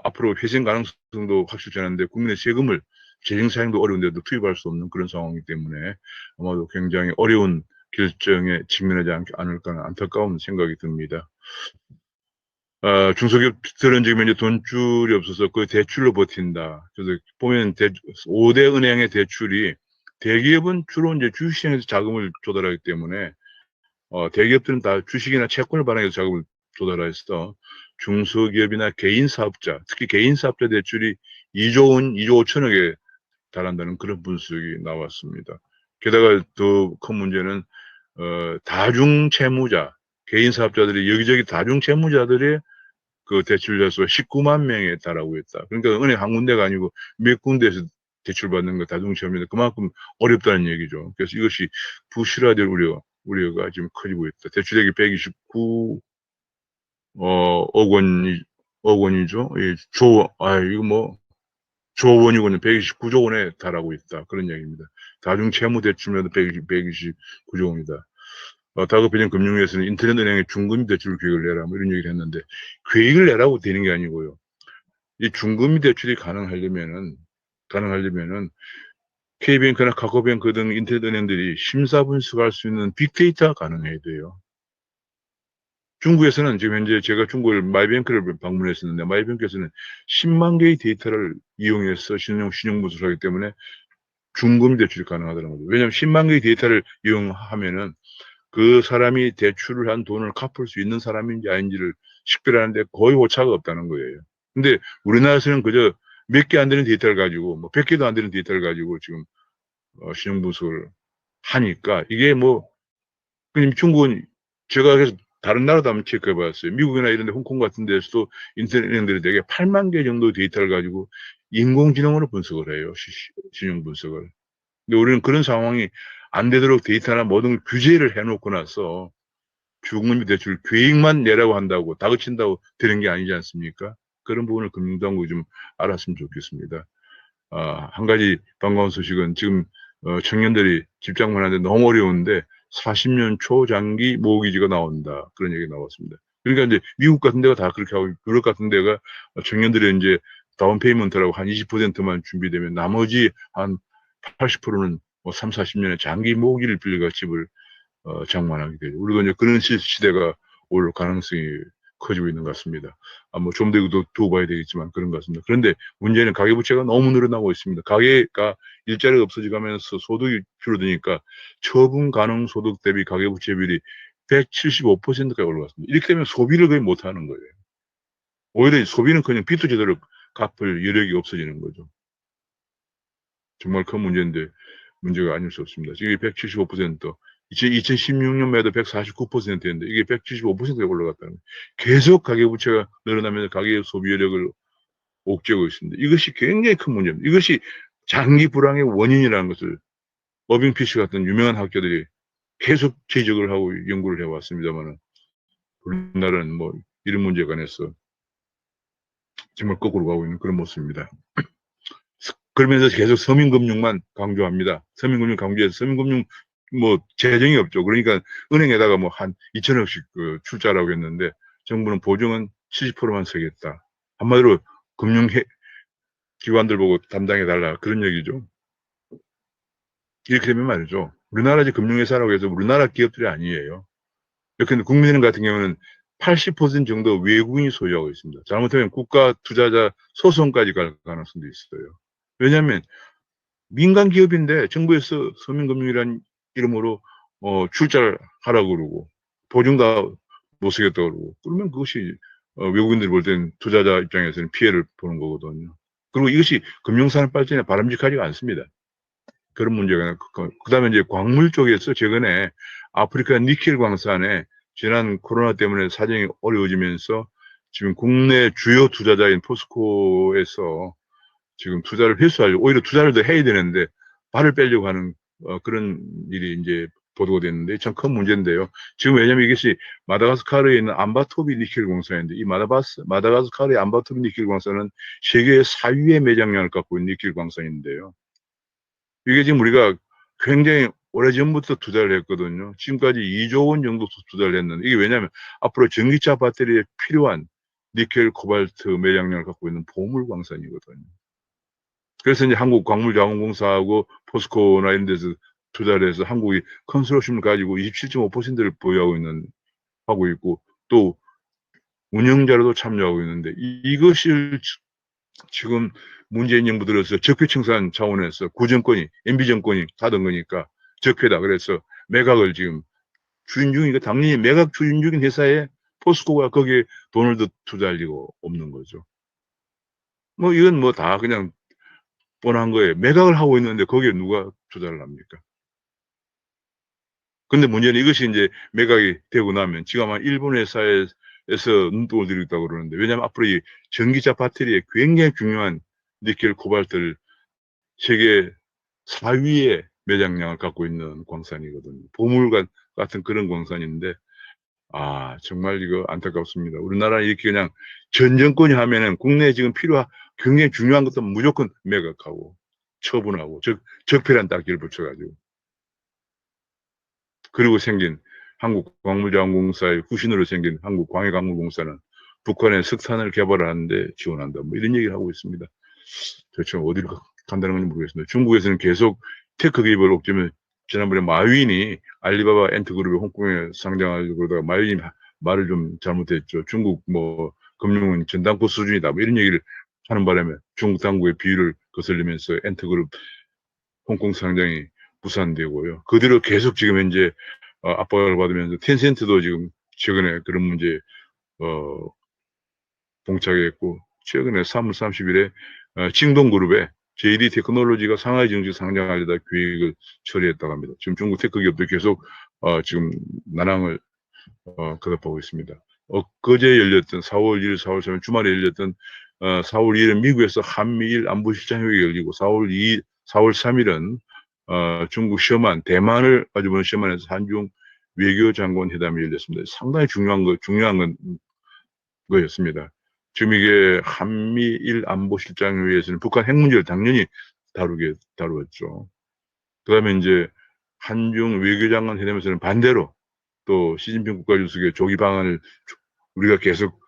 앞으로 회생 가능성도 확실치 않은데 국민의 세금을 재정 사용도 어려운데도 투입할 수 없는 그런 상황이기 때문에 아마도 굉장히 어려운 결정에 직면하지 않을까 하는 안타까운 생각이 듭니다. 중소기업들은 지금 이제 돈줄이 없어서 그 대출로 버틴다. 그래서 보면 5대 은행의 대출이, 대기업은 주로 이제 주식시장에서 자금을 조달하기 때문에 대기업들은 다 주식이나 채권을 발행해서 자금을 조달해서 중소기업이나 개인 사업자, 특히 개인 사업자 대출이 2조 원, 2조 5천억에 달한다는 그런 분석이 나왔습니다. 게다가 더 큰 문제는 다중 채무자, 개인 사업자들이 여기저기 다중 채무자들의 그 대출자 수가 19만 명에 달하고 있다. 그러니까 은행 한 군데가 아니고 몇 군데에서 대출받는 거 다중 채무자, 그만큼 어렵다는 얘기죠. 그래서 이것이 부실화될 우려가 지금 커지고 있다. 대출액이 129 억 원이죠. 예, 이거 뭐 조 원이군요. 129조 원에 달하고 있다. 그런 얘기입니다. 다중 채무 대출면도 129조 원이다. 다급변경금융위에서는 인터넷은행에 중금리 대출 계획을 내라, 뭐 이런 얘기를 했는데, 계획을 내라고 되는 게 아니고요. 이 중금리 대출이 가능하려면은 K뱅크나 카카오뱅크 등 인터넷 은행들이 심사 분석할 수 있는 빅데이터가 가능해야 돼요. 중국에서는 지금 현재 제가 중국을 마이뱅크를 방문했었는데, 마이뱅크에서는 10만 개의 데이터를 이용해서 신용 분석을 하기 때문에 중금리 대출이 가능하다는 거죠. 왜냐하면 10만 개의 데이터를 이용하면은 그 사람이 대출을 한 돈을 갚을 수 있는 사람인지 아닌지를 식별하는데 거의 오차가 없다는 거예요. 근데 우리나라에서는 그저 몇 개 안 되는 데이터를 가지고, 뭐 100개도 안 되는 데이터를 가지고 지금 신용 분석을 하니까 이게 뭐, 그럼 중국은, 제가 그래서 다른 나라도 한번 체크해 봤어요. 미국이나 이런 데, 홍콩 같은 데서도 인터넷은행들이 되게 8만 개 정도 데이터를 가지고 인공지능으로 분석을 해요. 신용 분석을. 근데 우리는 그런 상황이 안 되도록 데이터나 모든 걸 규제를 해놓고 나서 중금리 대출 계획만 내라고 한다고 다그친다고 되는 게 아니지 않습니까? 그런 부분을 금융당국이 좀 알았으면 좋겠습니다. 한 가지 반가운 소식은 지금 청년들이 집장만 하는데 너무 어려운데 40년 초장기 모기지가 나온다. 그런 얘기가 나왔습니다. 그러니까 이제 미국 같은 데가 다 그렇게 하고, 유럽 같은 데가 청년들이 이제 다운 페이먼트라고 한 20%만 준비되면 나머지 한 80%는 뭐 3, 40년의 장기 모기를 빌려가 집을 장만하게 되죠. 우리가 이제 그런 시대가 올 가능성이 커지고 있는 것 같습니다. 뭐 좀 더 두고 봐야 되겠지만 그런 것 같습니다. 그런데 문제는 가계부채가 너무 늘어나고 있습니다. 가계가 일자리가 없어지면서 소득이 줄어드니까 처분 가능 소득 대비 가계부채 비율이 175%까지 올라갔습니다. 이렇게 되면 소비를 거의 못하는 거예요. 오히려 소비는 그냥 빚도 제대로 갚을 여력이 없어지는 거죠. 정말 큰 문제인데 문제가 아닐 수 없습니다. 이게 175%, 2016년에도 149%였는데 이게 175%가 올라갔다는 거예요. 계속 가계부채가 늘어나면서 가계 소비 여력을 옥죄고 있습니다. 이것이 굉장히 큰 문제입니다. 이것이 장기 불황의 원인이라는 것을 어빙피쉬 같은 유명한 학자들이 계속 지적을 하고 연구를 해왔습니다만, 우리나라는 뭐 이런 문제에 관해서 정말 거꾸로 가고 있는 그런 모습입니다. 그러면서 계속 서민금융만 강조합니다. 서민금융 강조해서 서민금융 뭐 재정이 없죠. 그러니까 은행에다가 뭐 한 2천억씩 출자라고 했는데 정부는 보증은 70%만 서겠다. 한마디로 금융 기관들 보고 담당해달라. 그런 얘기죠. 이렇게 되면 말이죠. 우리나라 이제 금융회사라고 해서 우리나라 기업들이 아니에요. 근데 국민은행 같은 경우는 80% 정도 외국인이 소유하고 있습니다. 잘못하면 국가 투자자 소송까지 갈 가능성도 있어요. 왜냐하면 민간 기업인데 정부에서 서민금융이라는 이름으로 출자를 하라고 그러고 보증 다 못 쓰겠다고 그러고 그러면 그것이 외국인들이 볼 땐 투자자 입장에서는 피해를 보는 거거든요. 그리고 이것이 금융산업 발전에 바람직하지가 않습니다. 그런 문제가 그다음에 이제 광물 쪽에서 최근에 아프리카 니켈 광산에 지난 코로나 때문에 사정이 어려워지면서 지금 국내 주요 투자자인 포스코에서 지금 투자를 회수하려고 오히려 투자를 더 해야 되는데 발을 빼려고 하는 그런 일이 이제 보도가 됐는데 참 큰 문제인데요. 지금 왜냐면 이것이 마다가스카르에 있는 암바토비 니켈 광산인데 이 마다가스카르의 암바토비 니켈 광산은 세계 4위의 매장량을 갖고 있는 니켈 광산인데요. 이게 지금 우리가 굉장히 오래전부터 투자를 했거든요. 지금까지 2조 원 정도 투자를 했는데 이게 왜냐하면 앞으로 전기차 배터리에 필요한 니켈, 코발트 매장량을 갖고 있는 보물 광산이거든요. 그래서 이제 한국광물자원공사하고 포스코나 이런 데서 투자를 해서 한국이 컨소시엄을 가지고 27.5%를 보유하고 하고 있고 또 운영자로도 참여하고 있는데 이것을 지금 문재인 정부 들어서 적폐청산 차원에서 구정권이 MB 정권이 받은 거니까 적폐다. 그래서 매각을 지금 추진 중이니까 당연히 매각 추진 중인 회사에 포스코가 거기에 돈을 더 투자할 리가 없는 거죠. 뭐 이건 뭐 다 그냥 뻔한 거예요. 매각을 하고 있는데 거기에 누가 투자를 합니까? 근데 문제는 이것이 이제 매각이 되고 나면 지금 아마 일본 회사에서 눈독을 들이겠다고 그러는데 왜냐하면 앞으로 이 전기차 배터리에 굉장히 중요한 니켈, 코발트를 세계 4위의 매장량을 갖고 있는 광산이거든요. 보물 같은 그런 광산인데 정말 이거 안타깝습니다. 우리나라 이렇게 그냥 전 정권이 하면은 국내에 지금 굉장히 중요한 것도 무조건 매각하고 처분하고 적폐란 딱지를 붙여가지고 그리고 생긴 한국광물자원공사의 후신으로 생긴 한국광해광물공사는 북한에 석탄을 개발하는데 지원한다. 뭐 이런 얘기를 하고 있습니다. 도대체 어디로 간다는 건지 모르겠습니다. 중국에서는 계속 테크 기업을 옥죄면 지난번에 마윈이 알리바바 엔터그룹이 홍콩에 상장하려고 그러다가 마윈이 말을 좀 잘못했죠. 중국 뭐 금융은 전당포 수준이다. 뭐 이런 얘기를 하는 바람에 중국 당국의 비유를 거슬리면서 엔터그룹 홍콩 상장이 무산되고요. 그대로 계속 지금 현재 압박을 받으면서 텐센트도 지금 최근에 그런 문제에 봉착했고 최근에 3월 30일에 칭동그룹에 JD 테크놀로지가 상하이 증시 상장하려다 계획을 처리했다고 합니다. 지금 중국 테크 기업도 계속 지금 난항을 거듭하고 있습니다. 엊그제 열렸던 4월 1일, 4월 3일 주말에 열렸던 4월 2일은 미국에서 한미일 안보실장회의가 열리고 4월 3일은 중국 셔만, 대만을 마주보는 셔만에서 한중 외교장관 회담이 열렸습니다. 상당히 중요한 거였습니다. 지금 이게 한미일 안보실장회의에서는 북한 핵 문제를 당연히 다루었죠. 그 다음에 이제 한중 외교장관 회담에서는 반대로 또 시진핑 국가주석의 조기 방안을 우리가 계속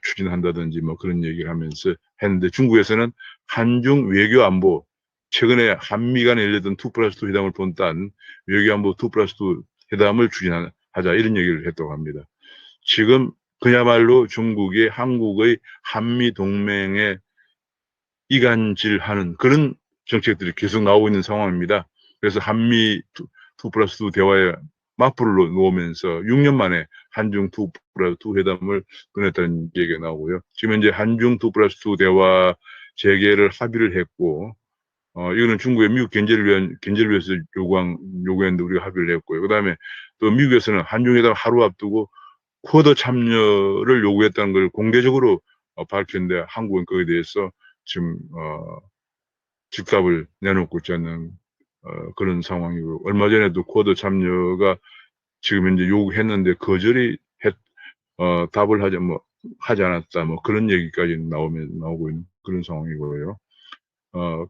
추진한다든지 뭐 그런 얘기를 하면서 했는데 중국에서는 한중 외교 안보 최근에 한미 간에 열렸던 2+2 회담을 본딴 외교 안보 2+2 회담을 추진하자 이런 얘기를 했다고 합니다. 지금 그야말로 중국이 한국의 한미 동맹에 이간질하는 그런 정책들이 계속 나오고 있는 상황입니다. 그래서 한미 2+2 대화에 맞불을 놓으면서 6년 만에 한중 2+2 회담을 꺼냈다는 얘기가 나오고요. 지금 현재 한중 2+2 대화 재개를 합의를 했고, 이거는 중국의 미국 견제를 위해서 요구했는데 우리가 합의를 했고요. 그 다음에 또 미국에서는 한중회담 하루 앞두고 쿼드 참여를 요구했다는 걸 공개적으로 밝혔는데 한국은 거기에 대해서 지금 즉답을 내놓고 있지 않는 그런 상황이고 얼마 전에도 쿼드 참여가 지금 현재 요구했는데 거절이 답을 하지 않았다 뭐 그런 얘기까지 나오고 있는 그런 상황이고요.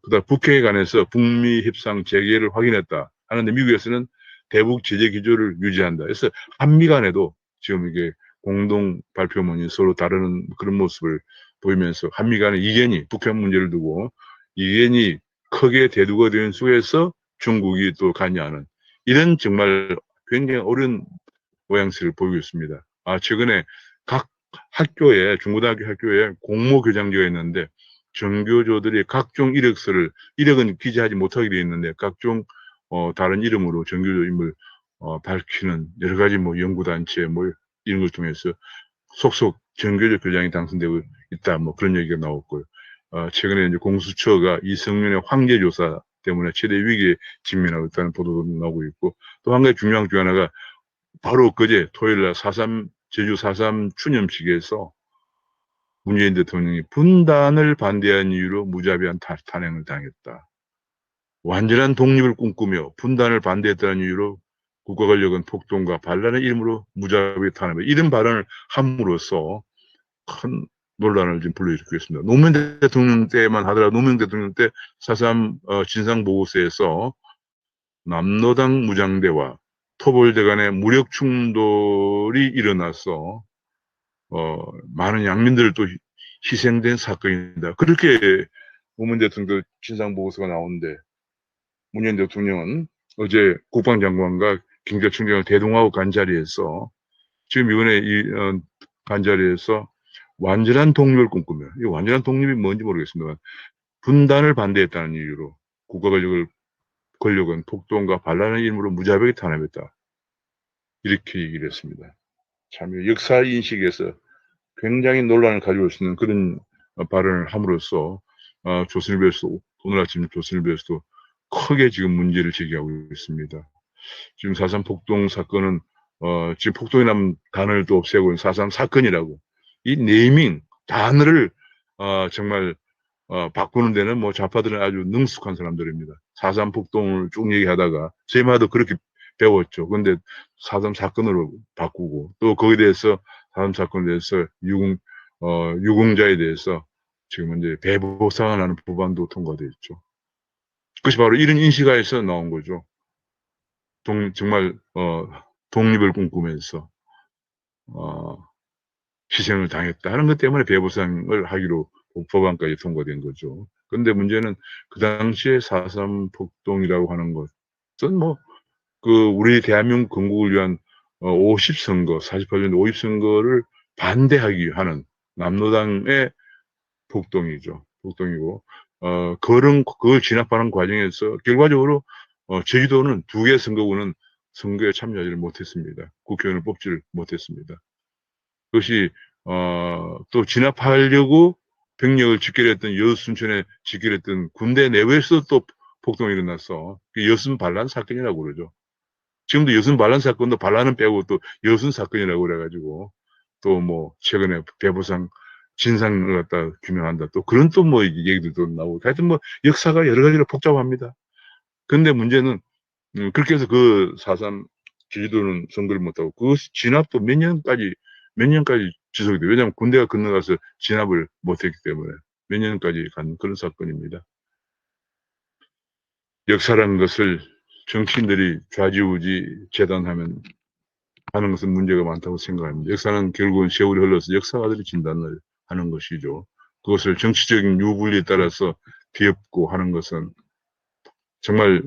그다음 북핵에 관해서 북미 협상 재개를 확인했다 하는데 미국에서는 대북 제재 기조를 유지한다. 그래서 한미 간에도 지금 이게 공동 발표문이 서로 다르는 그런 모습을 보이면서 한미 간의 이견이, 북한 문제를 두고 이견이 크게 대두가 되는 속에서 중국이 또 관여하는 이런 정말 굉장히 어려운 모양새를 보이고 있습니다. 최근에 각 학교에, 중고등학교 학교에 공모교장제가 있는데 전교조들이 각종 이력은 기재하지 못하게 되어 있는데 각종 다른 이름으로 전교조 임을 밝히는 여러 가지 뭐 연구단체 뭐 이런 걸 통해서 속속 전교조 교장이 당선되고 있다 뭐 그런 얘기가 나왔고요. 최근에 이제 공수처가 이성윤의 황제 조사 때문에 최대 위기에 직면하고 있다는 보도도 나오고 있고 또 한 가지 중요한 중 하나가 바로 그제 토요일날 제주 4.3 추념식에서 문재인 대통령이 분단을 반대한 이유로 무자비한 탄핵을 당했다. 완전한 독립을 꿈꾸며 분단을 반대했다는 이유로 국가 권력은 폭동과 반란의 이름으로 무자비 탄핵 이런 발언을 함으로써 큰 논란을 지금 불러일으키고 있습니다. 노무현 대통령 때만 하더라도 노무현 대통령 때 4.3 진상보고서에서 남로당 무장대와 토벌대 간의 무력 충돌이 일어나서 많은 양민들 또 희생된 사건이다. 그렇게 노무현 대통령 진상보고서가 나오는데 문재인 대통령은 어제 국방장관과 경제청장을 대동하고 간 자리에서 지금 이번에 간 자리에서 완전한 독립을 꿈꾸며 이 완전한 독립이 뭔지 모르겠습니다만 분단을 반대했다는 이유로 국가 권력은 폭동과 반란의 이름으로 무자비하게 탄압했다. 이렇게 얘기를 했습니다. 참 역사 인식에서 굉장히 논란을 가지고 있는 그런 발언을 함으로써 조선일보에서도 오늘 아침 조선일보에서도 크게 지금 문제를 제기하고 있습니다. 지금 4.3 폭동 사건은 지금 폭동이라는 단어를 또 없애고 4.3 사건이라고 이 네이밍 단어를 정말 바꾸는 데는 뭐 좌파들은 아주 능숙한 사람들입니다. 4.3 폭동을 쭉 얘기하다가 제마도 그렇게 배웠죠. 근데 4.3 사건으로 바꾸고 또 거기에 대해서 4.3 사건에 대해서 유공자에 대해서 지금 이제 배보상을 하는 법안도 통과되어 있죠. 그것이 바로 이런 인식하에서 나온 거죠. 정말 독립을 꿈꾸면서 희생을 당했다 하는 것 때문에 배보상을 하기로 법안까지 통과된 거죠. 그런데 문제는 그 당시에 4.3 폭동이라고 하는 것은 뭐 우리 대한민국 건국을 위한 50선거, 48년도 50선거를 반대하기 하는 남로당의 폭동이죠. 폭동이고 그걸 진압하는 과정에서 결과적으로 제주도는 2개 선거구는 선거에 참여하지를 못했습니다. 국회의원을 뽑지를 못했습니다. 그것이 또 진압하려고 병력을 집결했던 여순천에 집결했던 군대 내부에서 또 폭동이 일어나서 여순 반란 사건이라고 그러죠. 지금도 여순 반란 사건도 반란은 빼고 또 여순 사건이라고 그래가지고 또 뭐 최근에 배부상 진상을 갖다 규명한다 또 그런 또 뭐 얘기들도 나오고 하여튼 뭐 역사가 여러 가지로 복잡합니다. 근데 문제는 그렇게 해서 그 4.3 제주도는 선거를 못하고 그 진압도 몇 년까지 지속이 돼요. 왜냐하면 군대가 건너가서 진압을 못했기 때문에 몇 년까지 간 그런 사건입니다. 역사라는 것을 정치인들이 좌지우지 재단하면 하는 것은 문제가 많다고 생각합니다. 역사는 결국은 세월이 흘러서 역사가들이 진단을 하는 것이죠. 그것을 정치적인 유불리에 따라서 뒤엎고 하는 것은 정말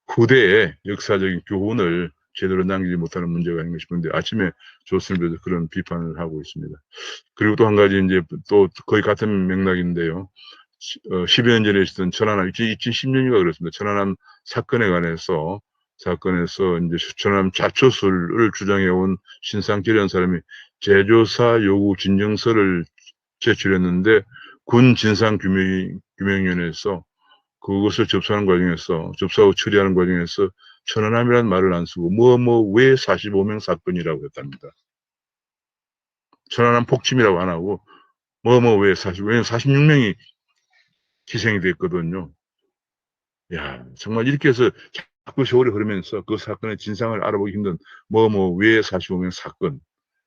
후대에 역사적인 교훈을 제대로 남기지 못하는 문제가 아닌가 싶은데 아침에 조선일보에서 그런 비판을 하고 있습니다. 그리고 또 한 가지 이제 또 거의 같은 맥락인데요. 10여 년 전에 있었던 천안함, 2010년인가 그렇습니다. 천안함 사건에 관해서 이제 천안함 자초술을 주장해온 신상길이라는 사람이 재조사 요구 진정서를 제출했는데 군 진상규명위원회에서 그것을 접수하는 과정에서 접수하고 처리하는 과정에서 천안함이라는 말을 안 쓰고 왜 45명 사건이라고 했답니다. 천안함 폭침이라고 안 하고 왜 46명이 희생이 됐거든요. 야, 정말 이렇게 해서 자꾸 세월이 흐르면서 그 사건의 진상을 알아보기 힘든 왜 45명 사건,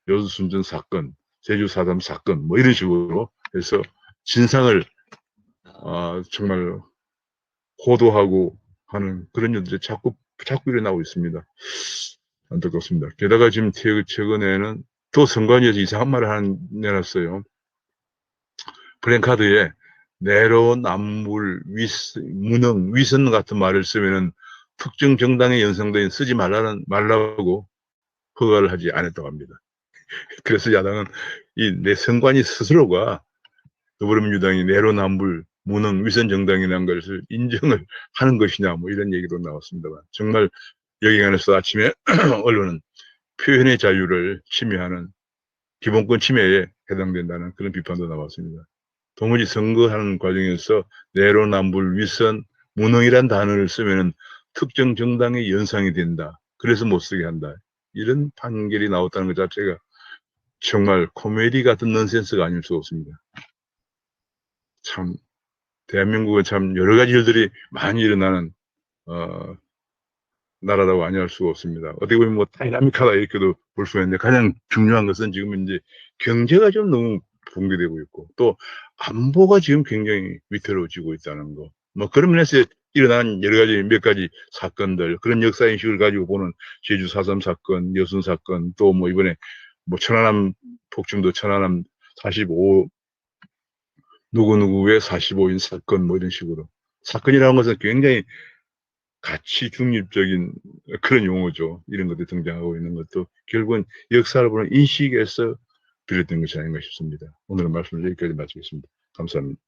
여수순전 사건, 제주 4.3 사건 뭐 이런 식으로 해서 진상을 정말 호도하고 하는 그런 일들이 자꾸 일어나고 있습니다. 안타깝습니다. 게다가 지금 최근에는 또 선관위에서 이상한 말을 내놨어요. 플랜카드에 내로남불, 무능, 위선 같은 말을 쓰면은 특정 정당의 연상대엔 쓰지 말라고 허가를 하지 않았다고 합니다. 그래서 야당은 이 내선관위 스스로가 더불어민주당이 내로남불, 무능, 위선 정당이라는 것을 인정을 하는 것이냐, 뭐 이런 얘기도 나왔습니다만, 정말 여기 관해서 아침에 언론은 표현의 자유를 침해하는 기본권 침해에 해당된다는 그런 비판도 나왔습니다. 도무지 선거하는 과정에서 내로남불, 위선, 무능이란 단어를 쓰면은 특정 정당의 연상이 된다. 그래서 못 쓰게 한다. 이런 판결이 나왔다는 것 자체가 정말 코미디 같은 넌센스가 아닐 수 없습니다. 참 대한민국은 참 여러 가지 일들이 많이 일어나는 나라라고 아니할 수가 없습니다. 어떻게 보면 뭐 다이나믹하다 이렇게도 볼 수가 있는데 가장 중요한 것은 지금 이제 경제가 좀 너무 붕괴되고 있고 또 안보가 지금 굉장히 위태로워지고 있다는 거. 뭐 그런 면에서 일어난 여러 가지 몇 가지 사건들 그런 역사 인식을 가지고 보는 제주 4.3 사건, 여순 사건 또 뭐 이번에 뭐 천안함 폭침도 천안함 45 누구누구의 45인 사건 뭐 이런 식으로 사건이라는 것은 굉장히 가치 중립적인 그런 용어죠. 이런 것들이 등장하고 있는 것도 결국은 역사를 보는 인식에서 비롯된 것이 아닌가 싶습니다. 오늘은 말씀을 여기까지 마치겠습니다. 감사합니다.